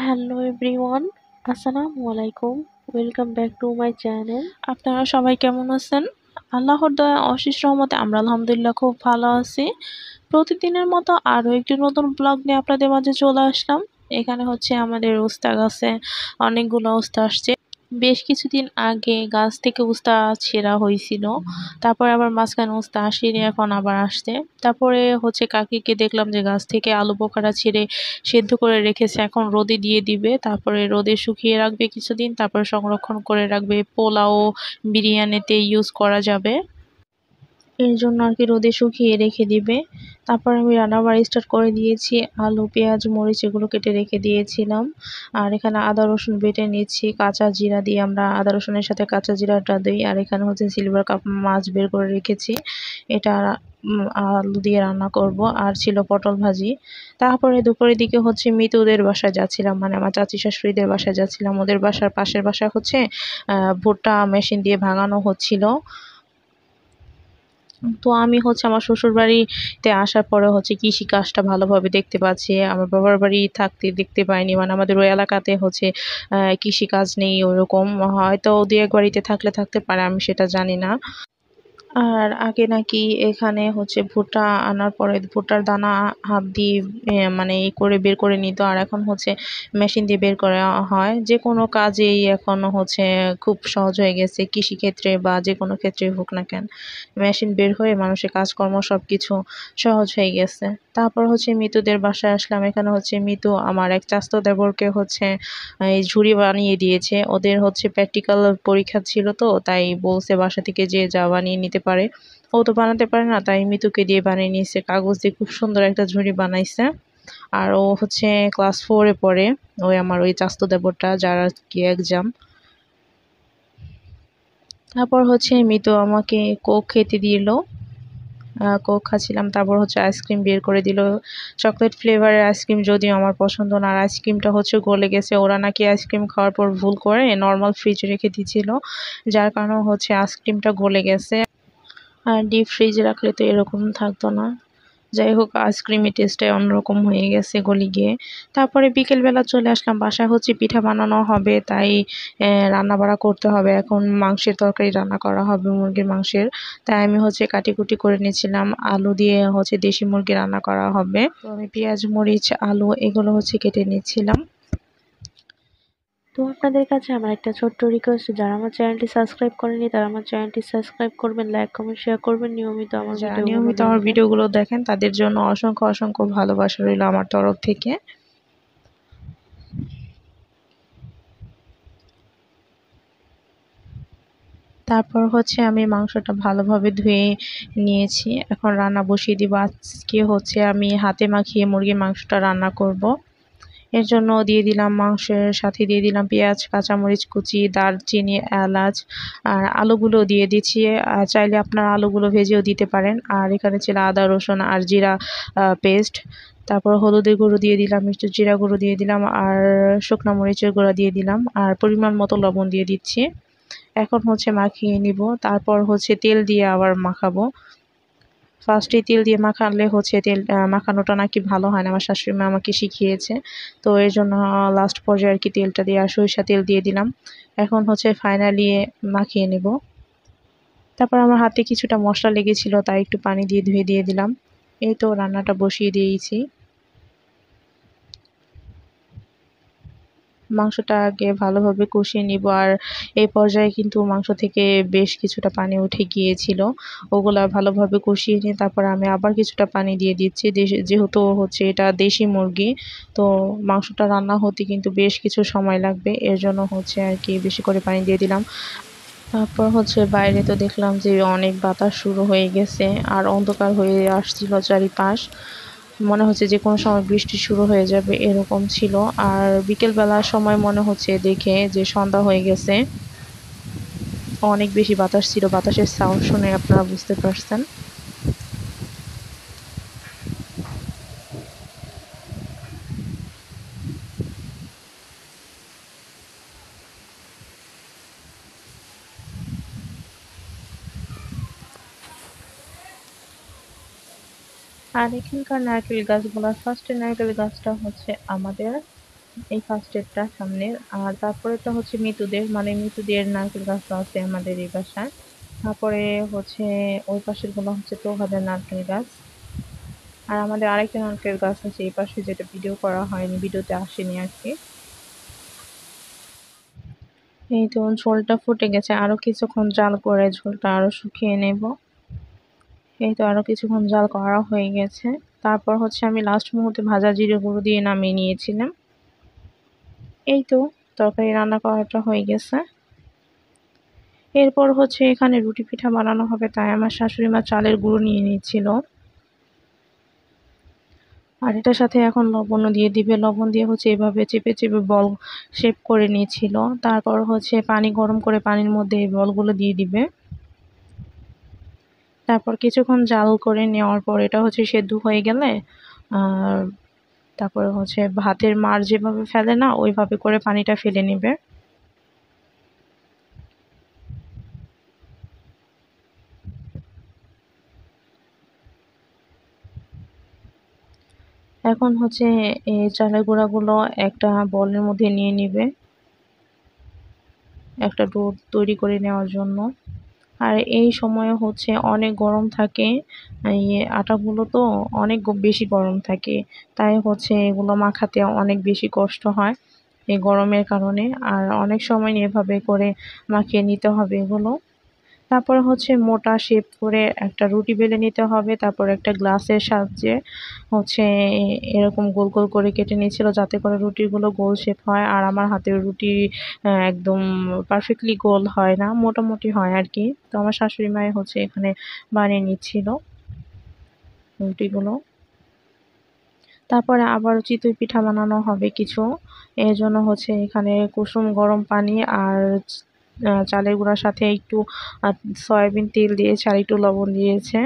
Hello everyone, আসসালামু আলাইকুম। Welcome back to my channel. আপনারা সবাই কেমন আছেন? আল্লাহর দয়া অশেষ রহমতে আমরা আলহামদুলিল্লাহ খুব ভালো আছি। প্রতিদিনের মতো আরও একটি নতুন ব্লগ নিয়ে আপনাদের মাঝে চলে আসলাম। এখানে হচ্ছে আমাদের উস্তা গাছে অনেকগুলো উস্তা আসছে। বেশ কিছুদিন আগে গাছ থেকে উস্তা ছেঁড়া হয়েছিল, তারপরে আবার মাঝখানে উস্তা আসেনি, এখন আবার আসছে। তারপরে হচ্ছে কাকিকে দেখলাম যে গাছ থেকে আলু বোখারা ছেড়ে সেদ্ধ করে রেখেছে, এখন রোদে দিয়ে দিবে, তারপরে রোদে শুকিয়ে রাখবে কিছুদিন, তারপরে সংরক্ষণ করে রাখবে, পোলাও বিরিয়ানিতে ইউজ করা যাবে। এর জন্য আর কি রোদে শুকিয়ে রেখে দিবে। তারপর আমি রান্নাবাড়া স্টার্ট করে দিয়েছি। আলু, পেঁয়াজ, মরিচ এগুলো কেটে রেখে দিয়েছিলাম। আর এখানে আদা রসুন বেটে নিচ্ছি কাঁচা জিরা দিয়ে, আমরা আদা রসুনের সাথে কাঁচা জিরাটা দিই। আর এখানে হচ্ছে সিলভার কাপ মাছ বের করে রেখেছি, এটা আলু দিয়ে রান্না করব। আর ছিল পটল ভাজি। তারপরে দুপুরের দিকে হচ্ছে মিতুদের বাসায় যাচ্ছিলাম, মানে আমার চাচি শাশুড়িদের বাসায় যাচ্ছিলাম। ওদের বাসার পাশের বাসায় হচ্ছে ভুট্টা মেশিন দিয়ে ভাঙানো হচ্ছিল। তো আমি হচ্ছে আমার শ্বশুর বাড়িতে আসার পরে হচ্ছে কৃষি কাজটা ভালোভাবে দেখতে পাচ্ছি। আমার বাবার বাড়ি থাকতে দেখতে পাইনি, মানে আমাদের ওই এলাকাতে হচ্ছে কৃষি কাজ নেই ওরকম। হয়তো দু এক বাড়িতে থাকতে পারে, আমি সেটা জানি না। আর আগে নাকি এখানে হচ্ছে ভুট্টা আনার পরে ভুট্টার দানা হাত দিয়ে মানে এই করে বের করে নিত, আর এখন হচ্ছে মেশিন দিয়ে বের করা হয়। যে কোনো কাজেই এখন হচ্ছে খুব সহজ হয়ে গেছে, কৃষিক্ষেত্রে বা যে কোনো ক্ষেত্রে হোক না কেন, মেশিন বের হয়ে মানুষের কাজকর্ম সব কিছু সহজ হয়ে গেছে। তারপর হচ্ছে মিতুদের বাসায় আসলাম। এখানে হচ্ছে মিতু আমার এক চাচাতো দেবরকে হচ্ছে এই ঝুড়ি বানিয়ে দিয়েছে। ওদের হচ্ছে প্র্যাকটিক্যাল পরীক্ষা ছিল, তো তাই বলছে বাসা থেকে যে যা বানিয়ে নিতে পারে। ও তো বানাতে পারে না, তাই মিতুকে দিয়ে বানিয়ে নিয়েছে। কাগজ দিয়ে খুব সুন্দর একটা ঝুড়ি বানাইছে। আর ও হচ্ছে ক্লাস 4-এ পড়ে। ওই আমার ওই চাচাতো দেবরটা, যার আর কি এক্সাম। তারপর হচ্ছে মিতু আমাকে কোক খেতে দিল, কোক খাচ্ছিলাম। তারপর হচ্ছে আইসক্রিম বের করে দিল, চকলেট ফ্লেভারের আইসক্রিম, যদিও আমার পছন্দ না। আর আইসক্রিমটা হচ্ছে গলে গেছে। ওরা নাকি আইসক্রিম খাওয়ার পর ভুল করে নর্মাল ফ্রিজে রেখে দিয়েছিল, যার কারণে হচ্ছে আইসক্রিমটা গলে গেছে। আর ডিপ ফ্রিজে রাখলে তো এরকম থাকতো না। যাই হোক, আইসক্রিমের টেস্টটাই অন্যরকম হয়ে গেছে গলি গিয়ে। তারপরে বিকেলবেলা চলে আসলাম, বাসায় হচ্ছে পিঠা বানানো হবে, তাই রান্না বাড়া করতে হবে। এখন মাংসের তরকারি রান্না করা হবে, মুরগির মাংসের। তাই আমি হচ্ছে কাটিকুটি করে নিয়েছিলাম, আলু দিয়ে হচ্ছে দেশি মুরগি রান্না করা হবে। তো আমি পেঁয়াজ, মরিচ, আলু এগুলো হচ্ছে কেটে নিচ্ছিলাম। তো আপনাদের কাছে আমার একটা ছোট্ট রিকোয়েস্ট, যারা আমার চ্যানেলটি সাবস্ক্রাইব করেনি তারা আমার চ্যানেলটি সাবস্ক্রাইব করবেন, লাইক কমেন্ট শেয়ার করবেন, নিয়মিত আমার যারা ভিডিওগুলো নিয়মিত আমার দেখবেন। ভিডিওগুলো দেখেন তাদের জন্য অসংখ্য অসংখ্য ভালোবাসা রইল আমার তরফ থেকে। তারপর হচ্ছে আমি মাংসটা ভালোভাবে ধুয়ে নিয়েছি, এখন রান্না বসিয়ে দিব। আজকে হচ্ছে আমি হাতে মাখিয়ে মুরগির মাংসটা রান্না করব। এর জন্য দিয়ে দিলাম, মাংসের সাথে দিয়ে দিলাম পেঁয়াজ, কাঁচামরিচ কুচি, দারচিনি, এলাচ, আর আলুগুলো দিয়ে দিচ্ছি। চাইলে আপনারা আলুগুলো ভেজেও দিতে পারেন। আর এখানে ছিল আদা রসুন আর জিরা পেস্ট। তারপর হলুদের গুঁড়ো দিয়ে দিলাম, একটু জিরা গুঁড়ো দিয়ে দিলাম, আর শুকনো মরিচের গুঁড়ো দিয়ে দিলাম, আর পরিমাণ মতো লবণ দিয়ে দিচ্ছি। এখন হচ্ছে মাখিয়ে নিব, তারপর হচ্ছে তেল দিয়ে আবার মাখাবো। ফার্স্টে তেল দিয়ে মাখালে হচ্ছে তেল মাখানোটা নাকি ভালো হয় না, আমার শাশুড়ি মা আমাকে শিখিয়েছে। তো এর জন্য লাস্ট পর্যায়ে আর কি তেলটা দিয়ে আর সরিষা তেল দিয়ে দিলাম। এখন হচ্ছে ফাইনালি মাখিয়ে নেব। তারপর আমার হাতে কিছুটা মশলা লেগেছিল, তাই একটু পানি দিয়ে ধুয়ে দিয়ে দিলাম। এই তো রান্নাটা বসিয়ে দিয়েছি। মাংসটা আগে ভালোভাবে কষিয়ে নিব। আর এই পর্যায়ে কিন্তু মাংস থেকে বেশ কিছুটা পানি উঠে গিয়েছিল, ওগুলা ভালোভাবে কষিয়ে নিয়ে তারপর আমি আবার কিছুটা পানি দিয়ে দিচ্ছি। যেহেতু হচ্ছে এটা দেশি মুরগি, তো মাংসটা রান্না হতে কিন্তু বেশ কিছু সময় লাগবে, এর জন্য হচ্ছে আর কি বেশি করে পানি দিয়ে দিলাম। তারপর হচ্ছে বাইরে তো দেখলাম যে অনেক বাতাস শুরু হয়ে গেছে, আর অন্ধকার হয়ে আসছিল চারিপাশ। মনে হচ্ছে যে কোনো সময় বৃষ্টি শুরু হয়ে যাবে এরকম ছিল। আর বিকেল বেলার সময় মনে হচ্ছে দেখে যে সন্ধ্যা হয়ে গেছে। অনেক বেশি বাতাস ছিল, বাতাসের সাউন্ড শুনে আপনারা বুঝতে পারছেন। আর এখানকার নারকেল গাছগুলো, ফার্স্টে নারকেল গাছটা হচ্ছে আমাদের। এই ফার্স্টেরটা সামনের, আর তারপরেটা হচ্ছে মৃতদের, মানে মৃতদের নারকেল গাছ আছে আমাদের এই বাসায়। তারপরে হচ্ছে ওই পাশের গুলো হচ্ছে তোহাদের নারকেল গাছ। আর আমাদের আরেকটা নারকেল গাছ আছে এই পাশে, যেটা ভিডিও করা হয়নি, ভিডিওতে আসেনি আর কি। এই তো ঝোলটা ফুটে গেছে, আরো কিছুক্ষণ জাল করে ঝোলটা আরো শুকিয়ে নেব। এই তো আরো কিছুক্ষণ জাল করা হয়ে গেছে। তারপর হচ্ছে আমি লাস্ট মুহূর্তে ভাজা জিরে গুঁড়ো দিয়ে নামিয়ে নিয়েছিলাম। এই তো তরকারি রান্না করাটা হয়ে গেছে। এরপর হচ্ছে এখানে রুটি পিঠা বানানো হবে, তাই আমার শাশুড়ি মা চালের গুঁড়ো নিয়ে নিচ্ছিল। আর এটার সাথে এখন লবণও দিয়ে দিবে। লবণ দিয়ে হচ্ছে এভাবে চেপে চেপে বল শেপ করে নিয়েছিল। তারপর হচ্ছে পানি গরম করে পানির মধ্যে এই বলগুলো দিয়ে দিবে। তারপর কিছুক্ষণ জাল করে নেওয়ার পর এটা হচ্ছে সেদ্ধ হয়ে গেলে আর তারপরে হচ্ছে ভাতের মাড় যেভাবে ফেলে না, ওইভাবে করে পানিটা ফেলে নিবে। এখন হচ্ছে এই চালের গুঁড়াগুলো একটা বলের মধ্যে নিয়ে নিবে, একটা ডো তৈরি করে নেওয়ার জন্য। আর এই সময়ে হচ্ছে অনেক গরম থাকে, এই আটাগুলো তো অনেক বেশি গরম থাকে, তাই হচ্ছে এগুলো মাখাতে অনেক বেশি কষ্ট হয় এই গরমের কারণে। আর অনেক সময় এভাবে করে মাখিয়ে নিতে হবে এগুলো। তারপর হচ্ছে মোটা শেপ করে একটা রুটি বেলে নিতে হবে। তারপর একটা গ্লাসের সাহায্যে হচ্ছে এরকম গোল গোল করে কেটে নিয়েছিল, যাতে করে রুটিগুলো গোল শেপ হয়। আর আমার হাতের রুটি একদম পারফেক্টলি গোল হয় না, মোটামুটি হয় আর কি। তো আমার শাশুড়ি মাই হচ্ছে এখানে বানিয়ে নিচ্ছিল রুটিগুলো। তারপরে আবার চিতই পিঠা বানানো হবে কিছু। এর জন্য হচ্ছে এখানে কুসুম গরম পানি আর চালের গুঁড়ার সাথে একটু সয়াবিন তেল দিয়েছে আর একটু লবণ দিয়েছে।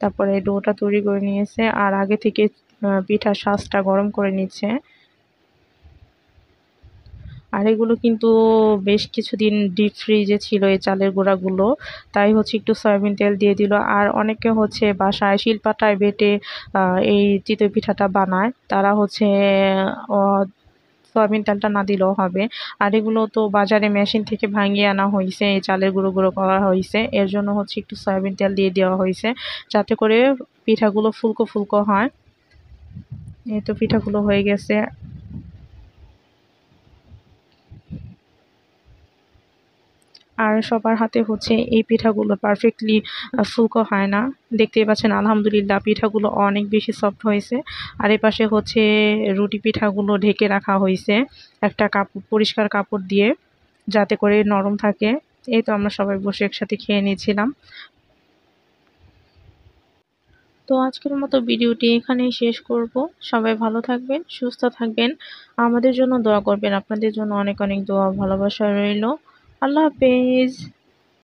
তারপরে ডোটা তৈরি করে নিয়েছে আর আগে থেকে পিঠার শাঁসটা গরম করে নিচ্ছে। আর এগুলো কিন্তু বেশ কিছুদিন ডিপ ফ্রিজে ছিল এই চালের গুঁড়াগুলো, তাই হচ্ছে একটু সয়াবিন তেল দিয়ে দিল। আর অনেকে হচ্ছে বাসায় শিলপাটায় বেটে এই চিতই পিঠাটা বানায়, তারা হচ্ছে সয়াবিন তেলটা না দিলেও হবে। আর এগুলো তো বাজারে মেশিন থেকে ভাঙিয়ে আনা হয়েছে, এই চালের গুঁড়ো গুঁড়ো করা হয়েছে, এর জন্য হচ্ছে একটু সয়াবিন তেল দিয়ে দেওয়া হয়েছে, যাতে করে পিঠাগুলো ফুলকো ফুলকো হয়। এই তো পিঠাগুলো হয়ে গেছে। আর সবার হাতে হচ্ছে এই পিঠাগুলো পারফেক্টলি ফুলকো হয় না। দেখতেই পাচ্ছেন আলহামদুলিল্লাহ পিঠাগুলো অনেক বেশি সফট হয়েছে। আর এপাশে হচ্ছে রুটি পিঠাগুলো ঢেকে রাখা হয়েছে একটা কাপড়, পরিষ্কার কাপড় দিয়ে, যাতে করে নরম থাকে। এই তো আমরা সবাই বসে একসাথে খেয়ে নিয়েছিলাম। তো আজকের মতো ভিডিওটি এখানেই শেষ করব। সবাই ভালো থাকবেন, সুস্থ থাকবেন, আমাদের জন্য দোয়া করবেন। আপনাদের জন্য অনেক অনেক দোয়া ভালোবাসা রইল। আল্লাহ হাফেজ।